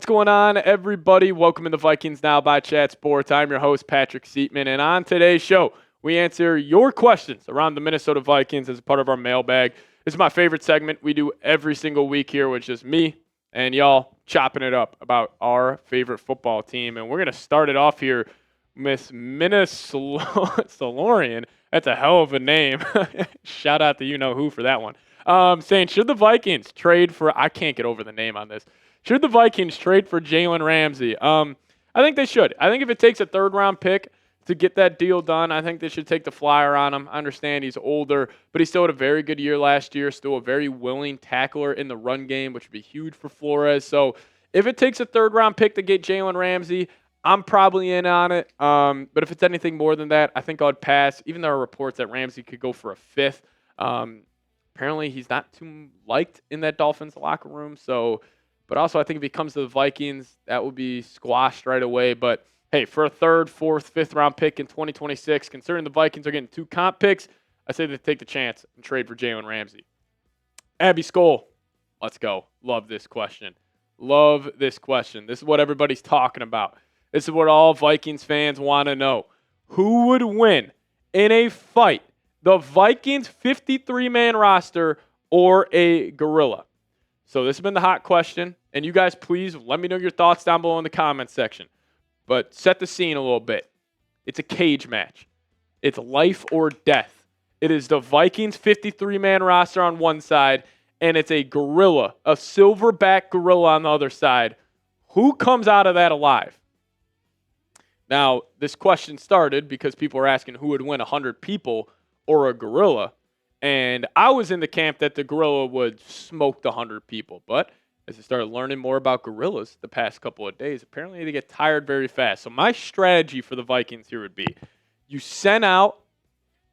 What's going on, everybody? Welcome to the Vikings Now by Chat Sports. I'm your host, Patrick Siepman, and on today's show, we answer your questions around the Minnesota Vikings as a part of our mailbag. This is my favorite segment we do every single week here, which is me and y'all chopping it up about our favorite football team. And we're going to start it off here, Miss Minnesota. That's a hell of a name. Shout out to you-know-who for that one. Saying, should the Vikings trade for – I can't get over the name on this. Should the Vikings trade for Jalen Ramsey? I think they should. I think if it takes a third-round pick to get that deal done, I think they should take the flyer on him. I understand he's older, but he still had a very good year last year, still a very willing tackler in the run game, which would be huge for Flores. So if it takes a third-round pick to get Jalen Ramsey, I'm probably in on it. But if it's anything more than that, I think I'd pass, even though there are reports that Ramsey could go for a fifth. Apparently he's not too liked in that Dolphins locker room, so – but also, I think if he comes to the Vikings, that would be squashed right away. But, hey, for a third, fourth, fifth-round pick in 2026, considering the Vikings are getting 2 comp picks, I say they take the chance and trade for Jalen Ramsey. Abby SKOL, let's go. Love this question. Love this question. This is what everybody's talking about. This is what all Vikings fans want to know. Who would win in a fight, the Vikings 53-man roster or a gorilla? So this has been the hot question, and you guys please let me know your thoughts down below in the comments section. But set the scene a little bit. It's a cage match. It's life or death. It is the Vikings 53-man roster on one side, and it's a gorilla, a silverback gorilla on the other side. Who comes out of that alive? Now, this question started because people were asking who would win 100 people or a gorilla. And I was in the camp that the gorilla would smoke the 100 people. But as I started learning more about gorillas the past couple of days, apparently they get tired very fast. So my strategy for the Vikings here would be you send out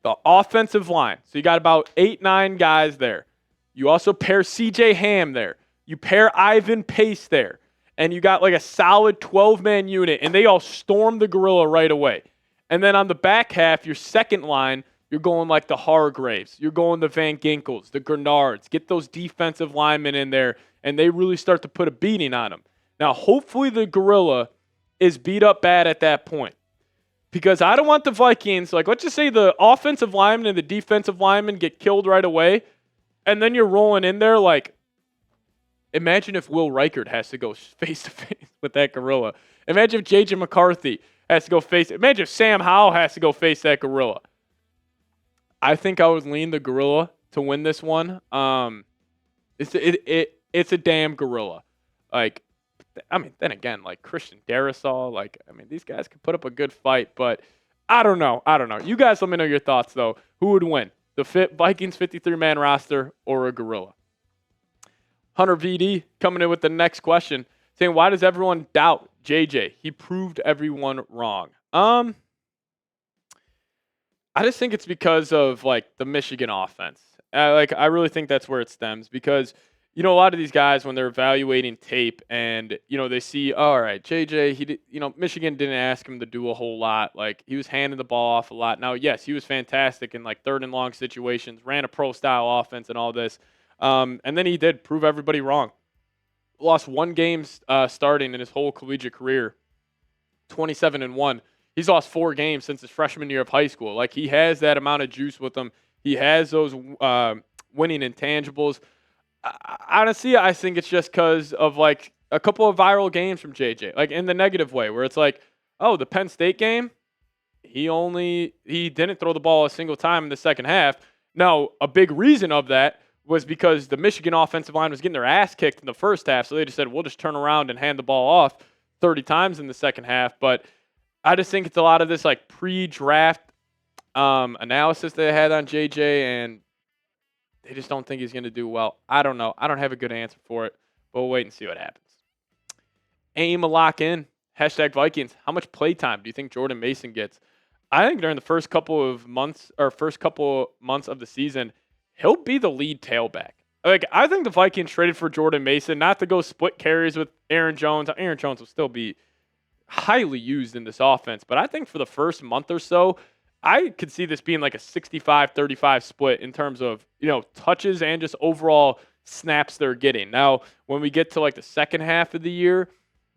the offensive line. So you got about 8-9 guys there. You also pair C.J. Ham there. You pair Ivan Pace there. And you got like a solid 12-man unit. And they all storm the gorilla right away. And then on the back half, your second line, you're going like the Hargraves. You're going the Van Ginkles, the Grenards. Get those defensive linemen in there, and they really start to put a beating on them. Now, hopefully the gorilla is beat up bad at that point. Because I don't want the Vikings, like let's just say the offensive lineman and the defensive lineman get killed right away, and then you're rolling in there like, imagine if Will Reichard has to go face-to-face with that gorilla. Imagine if J.J. McCarthy has to go face it. Imagine if Sam Howell has to go face that gorilla. I think I would lean the gorilla to win this one. It's a damn gorilla. Like, I mean, then again, like Christian Darrisaw, like, I mean, these guys could put up a good fight, but I don't know. You guys let me know your thoughts, though. Who would win? The Vikings 53-man roster or a gorilla? Hunter VD coming in with the next question, saying, why does everyone doubt JJ? He proved everyone wrong. I just think it's because of, like, the Michigan offense. I really think that's where it stems because, you know, a lot of these guys, when they're evaluating tape and, you know, they see, all right, JJ, Michigan didn't ask him to do a whole lot. Like, he was handing the ball off a lot. Now, yes, he was fantastic in, like, third and long situations, ran a pro-style offense and all this. And then he did prove everybody wrong. Lost 1 game starting in his whole collegiate career, 27-1. He's lost 4 games since his freshman year of high school. Like, he has that amount of juice with him. He has those winning intangibles. Honestly, I think it's just because of, like, a couple of viral games from JJ, like, in the negative way, where it's like, oh, the Penn State game, he didn't throw the ball a single time in the second half. Now, a big reason of that was because the Michigan offensive line was getting their ass kicked in the first half, so they just said, we'll just turn around and hand the ball off 30 times in the second half. But I just think it's a lot of this like pre-draft analysis they had on JJ, and they just don't think he's going to do well. I don't know. I don't have a good answer for it, but we'll wait and see what happens. Aim a lock in. Hashtag Vikings. How much playtime do you think Jordan Mason gets? I think during the first couple of months of the season, he'll be the lead tailback. Like, I think the Vikings traded for Jordan Mason not to go split carries with Aaron Jones. Aaron Jones will still be highly used in this offense, but I think for the first month or so, I could see this being like a 65-35 split in terms of, you know, touches and just overall snaps they're getting. Now, when we get to like the second half of the year,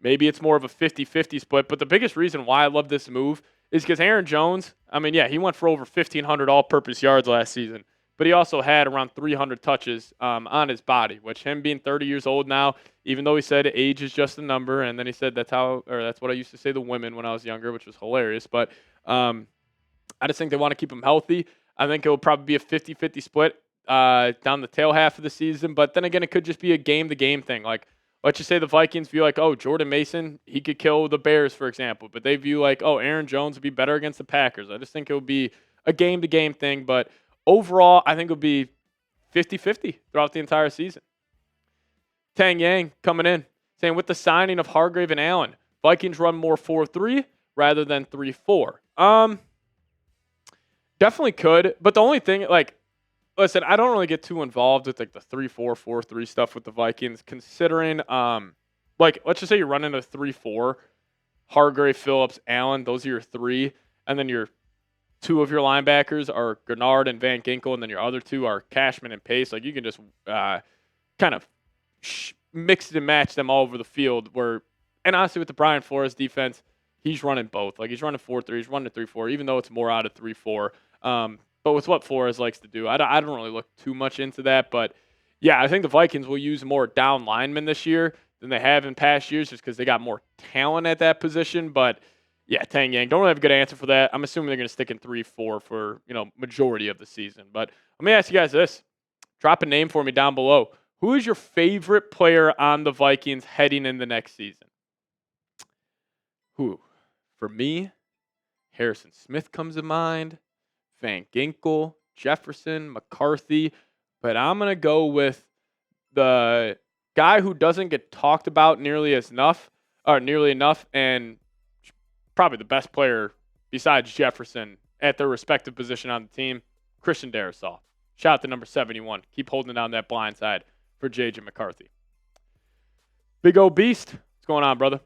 maybe it's more of a 50-50 split. But the biggest reason why I love this move is because Aaron Jones, I mean, yeah, he went for over 1,500 all-purpose yards last season, but he also had around 300 touches on his body, which him being 30 years old now, even though he said age is just a number, and then he said that's what I used to say to women when I was younger, which was hilarious. But I just think they want to keep him healthy. I think it will probably be a 50-50 split down the tail half of the season. But then again, it could just be a game-to-game thing. Like, let's just say the Vikings view like, oh, Jordan Mason, he could kill the Bears, for example. But they view like, oh, Aaron Jones would be better against the Packers. I just think it would be a game-to-game thing. But overall, I think it would be 50-50 throughout the entire season. Tang Yang coming in, saying with the signing of Hargrave and Allen, Vikings run more 4-3 rather than 3-4. Definitely could, but the only thing, like, listen, I don't really get too involved with like the 3-4, 4-3 stuff with the Vikings, considering, like, let's just say you're running a 3-4, Hargrave, Phillips, Allen, those are your three, and then your two of your linebackers are Gennard and Van Ginkle, and then your other two are Cashman and Pace. Like, you can just kind of mix and match them all over the field. And honestly, with the Brian Flores defense, he's running both. Like, he's running 4-3, he's running 3-4, even though it's more out of 3-4. But with what Flores likes to do, I don't really look too much into that. But, yeah, I think the Vikings will use more down linemen this year than they have in past years just because they got more talent at that position. But, yeah, Tang Yang, don't really have a good answer for that. I'm assuming they're going to stick in 3-4 for, majority of the season. But let me ask you guys this. Drop a name for me down below. Who is your favorite player on the Vikings heading in the next season? Who? For me, Harrison Smith comes to mind, Van Ginkle, Jefferson, McCarthy, but I'm going to go with the guy who doesn't get talked about nearly enough, and probably the best player besides Jefferson at their respective position on the team, Christian Darrisaw. Shout out to number 71. Keep holding down that blind side for J.J. McCarthy. Big O Beast, what's going on, brother?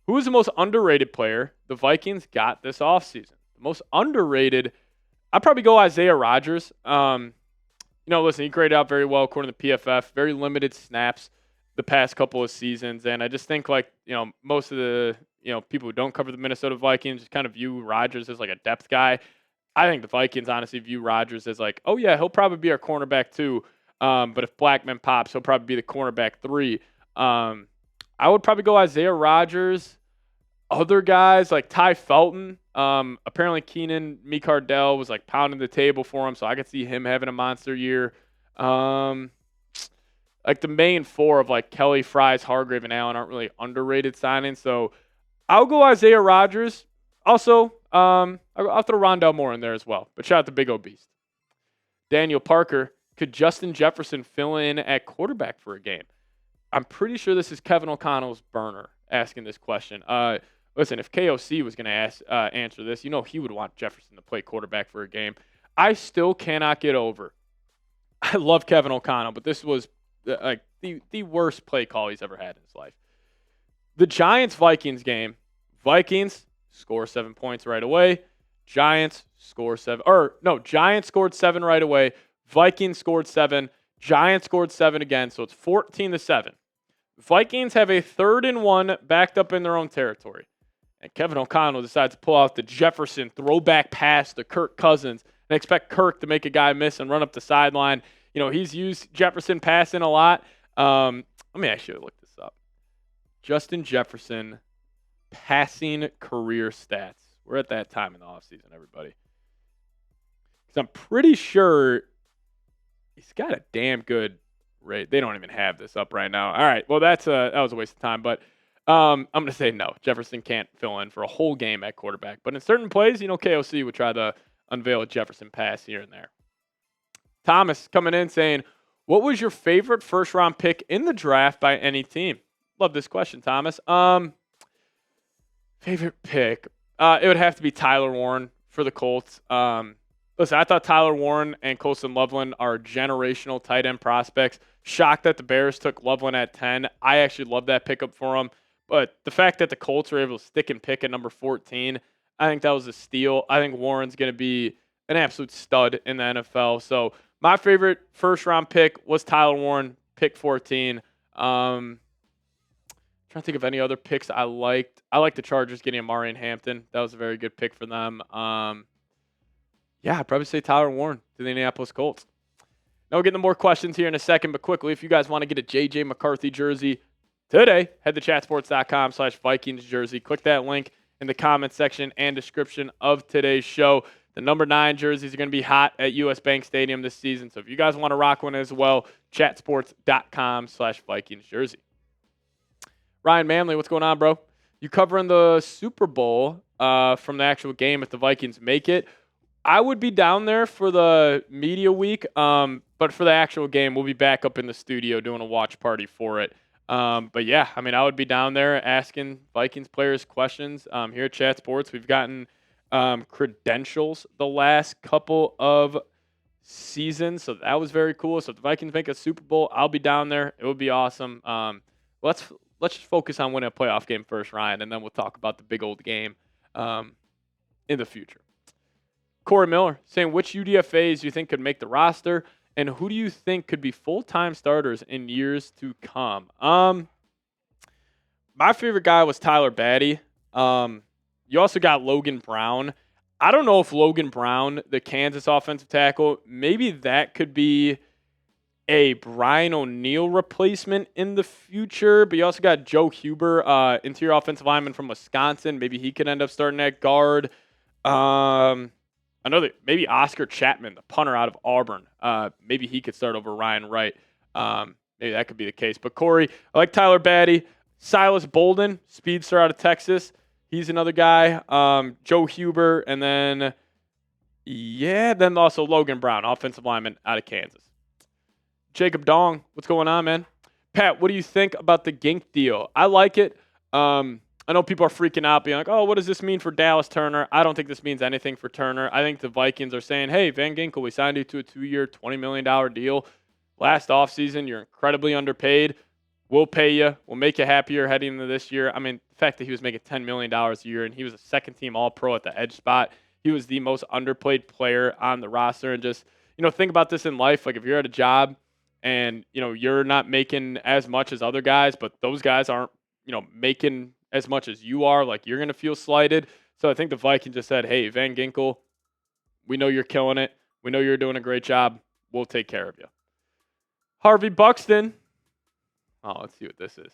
Who is the most underrated player the Vikings got this offseason? The most underrated, I'd probably go Isaiah Rodgers. Listen, he graded out very well according to PFF. Very limited snaps the past couple of seasons. And I just think, most of the, people who don't cover the Minnesota Vikings just kind of view Rodgers as like a depth guy. I think the Vikings honestly view Rodgers as like, oh, yeah, he'll probably be our cornerback 2. But if Blackman pops, he'll probably be the cornerback 3. I would probably go Isaiah Rodgers. Other guys like Ty Felton. Apparently Keenan Cardell was like pounding the table for him, so I could see him having a monster year. Like the main 4 of like Kelly, Fries, Hargrave, and Allen aren't really underrated signings. So I'll go Isaiah Rodgers. Also, I'll throw Rondell Moore in there as well. But shout out to Big O Beast. Daniel Parker. Could Justin Jefferson fill in at quarterback for a game? I'm pretty sure this is Kevin O'Connell's burner asking this question. Listen, if KOC was going to answer this, he would want Jefferson to play quarterback for a game. I still cannot get over. I love Kevin O'Connell, but this was the worst play call he's ever had in his life. The Giants-Vikings game, Vikings score 7 points right away. Giants scored 7 right away. Vikings scored 7. Giants scored 7 again, so it's 14-7. Vikings have a 3rd and 1 backed up in their own territory. And Kevin O'Connell decides to pull out the Jefferson throwback pass to Kirk Cousins and expect Kirk to make a guy miss and run up the sideline. He's used Jefferson passing a lot. Let me actually look this up. Justin Jefferson passing career stats. We're at that time in the offseason, everybody. Because I'm pretty sure he's got a damn good rate. They don't even have this up right now. All right. Well, that was a waste of time. But I'm going to say no. Jefferson can't fill in for a whole game at quarterback. But in certain plays, KOC would try to unveil a Jefferson pass here and there. Thomas coming in saying, what was your favorite first-round pick in the draft by any team? Love this question, Thomas. Favorite pick? It would have to be Tyler Warren for the Colts. Listen, I thought Tyler Warren and Colston Loveland are generational tight end prospects. Shocked that the Bears took Loveland at 10. I actually love that pickup for him. But the fact that the Colts were able to stick and pick at number 14, I think that was a steal. I think Warren's going to be an absolute stud in the NFL. So my favorite first-round pick was Tyler Warren, pick 14. Trying to think of any other picks I liked. I like the Chargers getting Amari and Hampton. That was a very good pick for them. Yeah, I'd probably say Tyler Warren to the Indianapolis Colts. Now we'll get into more questions here in a second, but quickly, if you guys want to get a JJ McCarthy jersey today, head to chatsports.com/Vikings jersey. Click that link in the comment section and description of today's show. The number 9 jerseys are going to be hot at US Bank Stadium this season. So if you guys want to rock one as well, chatsports.com/Vikings jersey. Ryan Manley, what's going on, bro? You covering the Super Bowl from the actual game if the Vikings make it? I would be down there for the media week, but for the actual game, we'll be back up in the studio doing a watch party for it. But yeah, I mean, I would be down there asking Vikings players questions here at Chat Sports. We've gotten credentials the last couple of seasons, so that was very cool. So if the Vikings make a Super Bowl, I'll be down there. It would be awesome. Let's just focus on winning a playoff game first, Ryan, and then we'll talk about the big old game in the future. Corey Miller saying, which UDFAs do you think could make the roster, and who do you think could be full-time starters in years to come? My favorite guy was Tyler Batty. You also got Logan Brown. I don't know if Logan Brown, the Kansas offensive tackle, maybe that could be a Brian O'Neill replacement in the future. But you also got Joe Huber, interior offensive lineman from Wisconsin. Maybe he could end up starting at guard. Maybe Oscar Chapman, the punter out of Auburn. Maybe he could start over Ryan Wright. Maybe that could be the case. But Corey, I like Tyler Batty. Silas Bolden, speedster out of Texas. He's another guy. Joe Huber, and then also Logan Brown, offensive lineman out of Kansas. Jacob Dong, what's going on, man? Pat, what do you think about the Ginkle Deal? I like it. I know people are freaking out, being like, oh, what does this mean for Dallas Turner? I don't think this means anything for Turner. I think the Vikings are saying, hey, Van Ginkle, we signed you to a 2-year, $20 million deal. Last offseason, you're incredibly underpaid. We'll pay you. We'll make you happier heading into this year. I mean, the fact that he was making $10 million a year and he was a second-team All-Pro at the edge spot, he was the most underplayed player on the roster. And just, think about this in life. Like, if you're at a job and, you're not making as much as other guys, but those guys aren't, making as much as you are, like, you're going to feel slighted. So I think the Vikings just said, hey, Van Ginkle, we know you're killing it. We know you're doing a great job. We'll take care of you. Harvey Buckton. Oh, let's see what this is.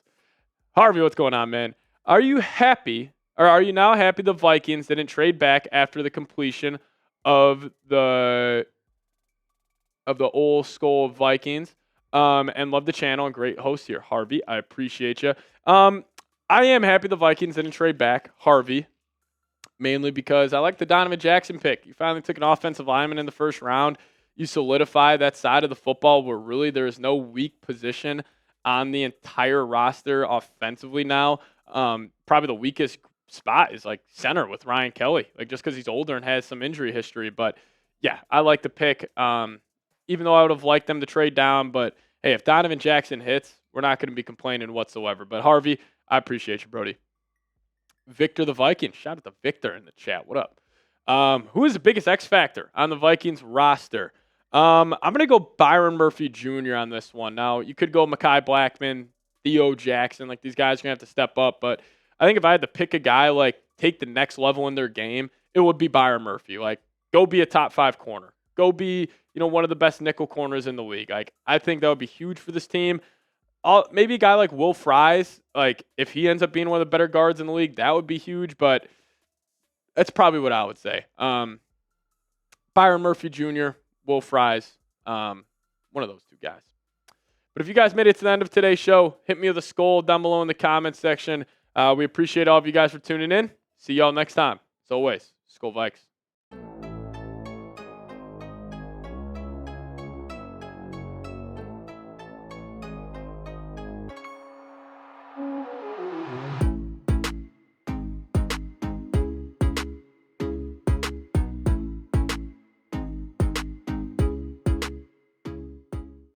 Harvey, what's going on, man? Are you happy, or are you now happy the Vikings didn't trade back after the completion of the old SKOL Vikings? And love the channel and great host here, Harvey. I appreciate you. I am happy the Vikings didn't trade back, Harvey, mainly because I like the Donovan Jackson pick. You finally took an offensive lineman in the first round. You solidify that side of the football where really there is no weak position on the entire roster offensively now. Probably the weakest spot is like center with Ryan Kelly, like just because he's older and has some injury history. But yeah, I like the pick, even though I would have liked them to trade down. But hey, if Donovan Jackson hits, we're not going to be complaining whatsoever. But Harvey, I appreciate you, Brody. Victor the Viking. Shout out to Victor in the chat. What up? Who is the biggest X factor on the Vikings roster? I'm going to go Byron Murphy Jr. on this one. Now, you could go Mekhi Blackman, Theo Jackson. Like, these guys are going to have to step up. But I think if I had to pick a guy, like, take the next level in their game, it would be Byron Murphy. Like, go be a top 5 corner. Go be, one of the best nickel corners in the league. Like, I think that would be huge for this team. Maybe a guy like Will Fries, like, if he ends up being one of the better guards in the league, that would be huge. But that's probably what I would say. Byron Murphy Jr., Will Fries, one of those two guys. But if you guys made it to the end of today's show, hit me with a SKOL down below in the comments section. We appreciate all of you guys for tuning in. See y'all next time. As always, SKOL Vikes.